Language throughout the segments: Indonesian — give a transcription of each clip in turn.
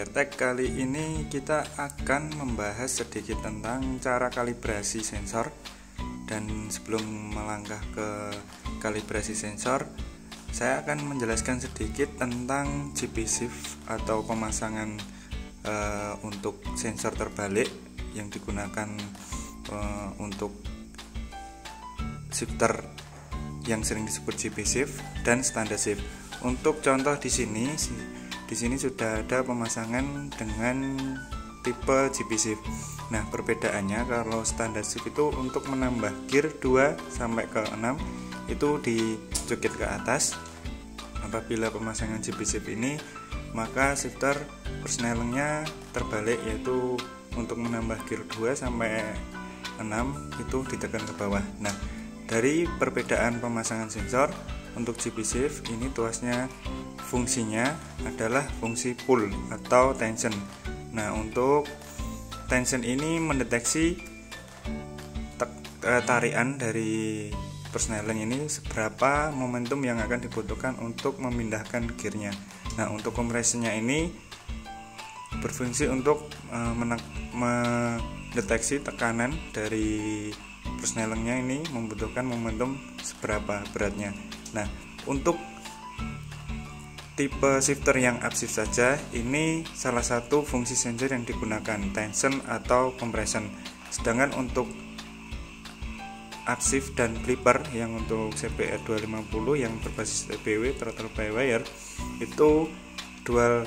SMB-Tech kali ini kita akan membahas sedikit tentang cara kalibrasi sensor. Dan sebelum melangkah ke kalibrasi sensor, saya akan menjelaskan sedikit tentang GP shift atau pemasangan untuk sensor terbalik yang digunakan untuk shifter yang sering disebut GP shift dan standard shift. Untuk contoh di sini sudah ada pemasangan dengan tipe GP shift. Nah, perbedaannya kalau standard shift itu untuk menambah gear 2 sampai ke 6 itu dicukit ke atas. Apabila pemasangan GP shift ini, maka shifter persnelingnya terbalik, yaitu untuk menambah gear 2 sampai 6 itu ditekan ke bawah. Nah, dari perbedaan pemasangan sensor untuk GP shift ini tuasnya fungsinya adalah fungsi pull atau tension. Nah, untuk tension ini mendeteksi tarikan dari persneling ini seberapa momentum yang akan dibutuhkan untuk memindahkan gearnya. Nah, untuk kompresinya ini berfungsi untuk mendeteksi tekanan dari persnelingnya ini membutuhkan momentum seberapa beratnya. Nah, untuk tipe shifter yang upshift saja, ini salah satu fungsi sensor yang digunakan, tension atau compression. Sedangkan untuk upshift dan flipper yang untuk CBR 250 yang berbasis TBW, throttle by wire, itu dual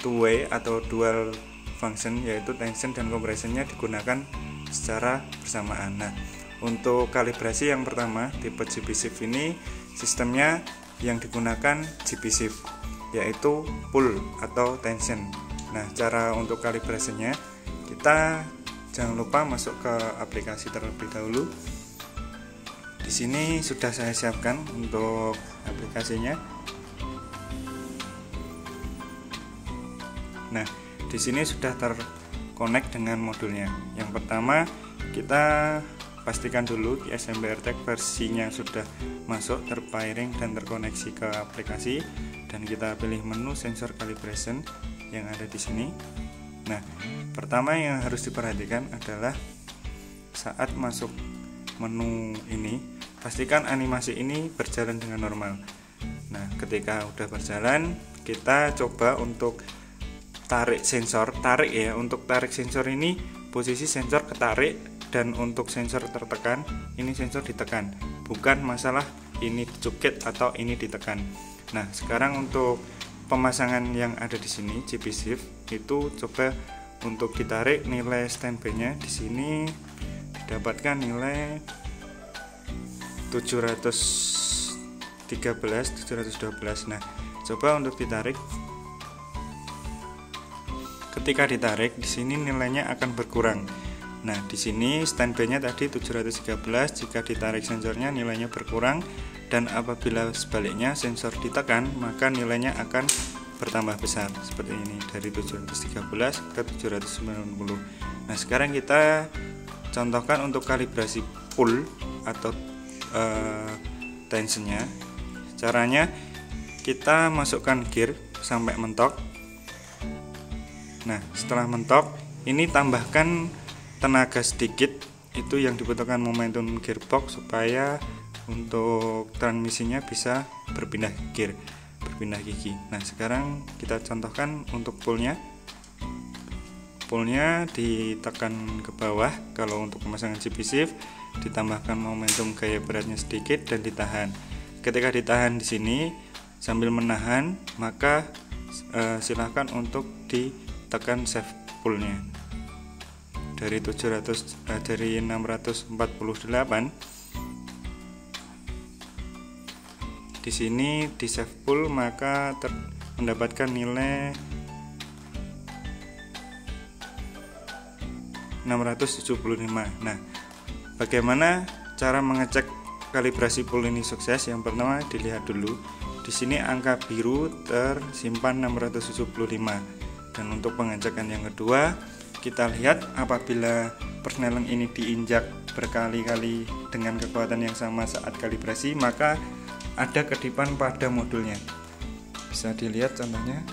two-way atau dual function, yaitu tension dan compressionnya digunakan secara bersamaan. Nah, untuk kalibrasi yang pertama, tipe GP shift ini sistemnya yang digunakan GP shift, yaitu pull atau tension. Nah, cara untuk kalibrasinya, kita jangan lupa masuk ke aplikasi terlebih dahulu. Di sini sudah saya siapkan untuk aplikasinya. Nah, di sini sudah terkonek dengan modulnya. Yang pertama, kita pastikan dulu SMB-Tech versinya sudah masuk, terpairing dan terkoneksi ke aplikasi, dan kita pilih menu sensor calibration yang ada di sini. Nah, pertama yang harus diperhatikan adalah saat masuk menu ini, pastikan animasi ini berjalan dengan normal. Nah, ketika udah berjalan, kita coba untuk tarik sensor, untuk tarik sensor ini posisi sensor ketarik, dan untuk sensor tertekan ini sensor ditekan, bukan masalah ini dicukit atau ini ditekan. Nah, sekarang untuk pemasangan yang ada di sini GP shift itu coba untuk ditarik, nilai standby-nya di sini didapatkan nilai 712. Nah, coba untuk ditarik. Ketika ditarik, di sini nilainya akan berkurang. Nah, di sini standby-nya tadi 713, jika ditarik sensornya nilainya berkurang, dan apabila sebaliknya sensor ditekan, maka nilainya akan bertambah besar seperti ini, dari 713 ke 790. Nah, sekarang kita contohkan untuk kalibrasi pull atau tensionnya. Caranya, kita masukkan gear sampai mentok. Nah, setelah mentok, ini tambahkan tenaga sedikit, itu yang dibutuhkan momentum gearbox supaya untuk transmisinya bisa berpindah gigi. Nah, sekarang kita contohkan untuk pullnya ditekan ke bawah. Kalau untuk pemasangan GP shift ditambahkan momentum gaya beratnya sedikit dan ditahan. Ketika ditahan di sini sambil menahan, maka silakan untuk ditekan shift pullnya dari 648. Di sini di shift pull maka mendapatkan nilai 675. Nah, bagaimana cara mengecek kalibrasi pull ini sukses? Yang pertama, dilihat dulu. Di sini angka biru tersimpan 675. Dan untuk pengecekan yang kedua, kita lihat apabila persneling ini diinjak berkali-kali dengan kekuatan yang sama saat kalibrasi, maka ada kedipan pada modulnya. Bisa dilihat contohnya.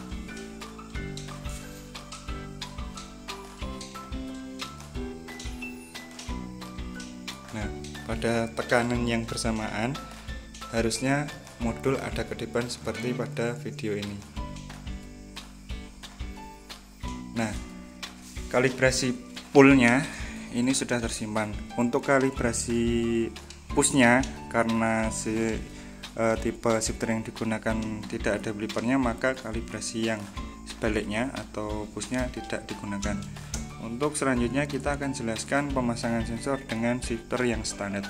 pada tekanan yang bersamaan, harusnya modul ada kedipan seperti pada video ini. Nah, kalibrasi pullnya ini sudah tersimpan. Untuk kalibrasi pushnya, karena tipe shifter yang digunakan tidak ada blipernya, maka kalibrasi yang sebaliknya atau pushnya tidak digunakan. Untuk selanjutnya kita akan jelaskan pemasangan sensor dengan shifter yang standar.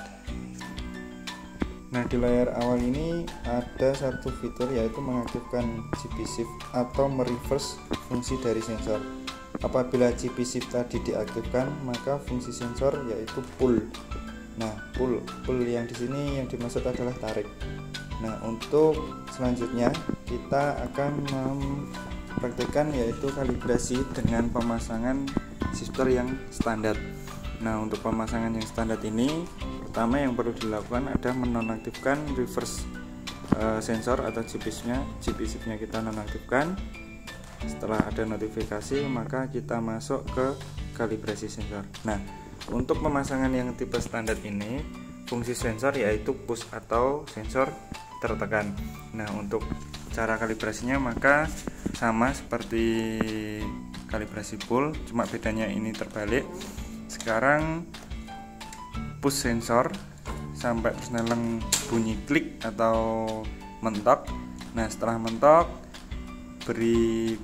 Nah, di layar awal ini ada satu fitur, yaitu mengaktifkan GP shift atau mereverse fungsi dari sensor. Apabila GP shift tadi diaktifkan, maka fungsi sensor yaitu pull. Nah, pull yang di sini yang dimaksud adalah tarik. Nah, untuk selanjutnya kita akan mempraktikkan yaitu kalibrasi dengan pemasangan shifter yang standar. Nah, untuk pemasangan yang standar ini, pertama yang perlu dilakukan adalah menonaktifkan reverse sensor atau GP shift-nya kita nonaktifkan. Setelah ada notifikasi, maka kita masuk ke kalibrasi sensor. Nah, untuk pemasangan yang tipe standar ini, fungsi sensor yaitu push atau sensor tertekan. Nah, untuk cara kalibrasinya maka sama seperti kalibrasi pull, cuma bedanya ini terbalik. Sekarang push sensor sampai persneleng bunyi klik atau mentok. Nah, setelah mentok beri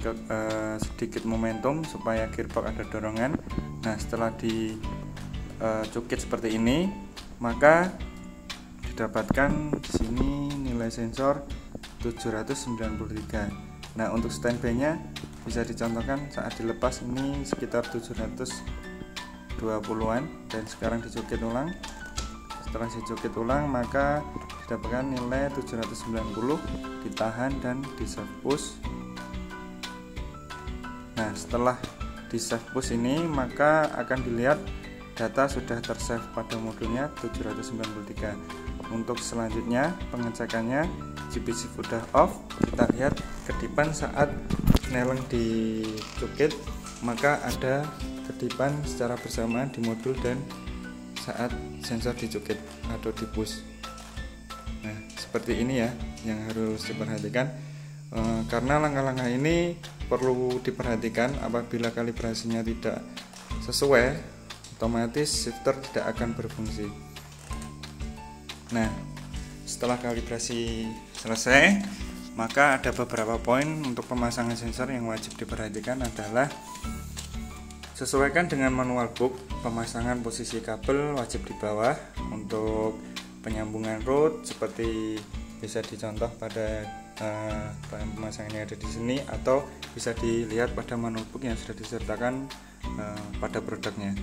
sedikit momentum supaya gearbox ada dorongan. Nah, setelah dicukit seperti ini, maka didapatkan di sini nilai sensor 793. Nah, untuk standby-nya bisa dicontohkan saat dilepas ini sekitar 720-an, dan sekarang dicukit ulang. Setelah dicukit ulang maka didapatkan nilai 790, ditahan dan di save push. Nah, setelah di save push ini maka akan dilihat data sudah tersave pada modulnya 793. Untuk selanjutnya pengecekannya, GP shift sudah off. Kita lihat kedipan saat snelling dicukit, maka ada kedipan secara bersamaan di modul dan saat sensor dicukit atau di push. Nah, seperti ini ya yang harus diperhatikan, karena langkah-langkah ini perlu diperhatikan. Apabila kalibrasinya tidak sesuai, otomatis shifter tidak akan berfungsi. Nah, setelah kalibrasi selesai, maka ada beberapa poin untuk pemasangan sensor yang wajib diperhatikan adalah sesuaikan dengan manual book. Pemasangan posisi kabel wajib di bawah. Untuk penyambungan root seperti bisa dicontoh pada pemasangan yang ada di sini, atau bisa dilihat pada manual book yang sudah disertakan pada produknya.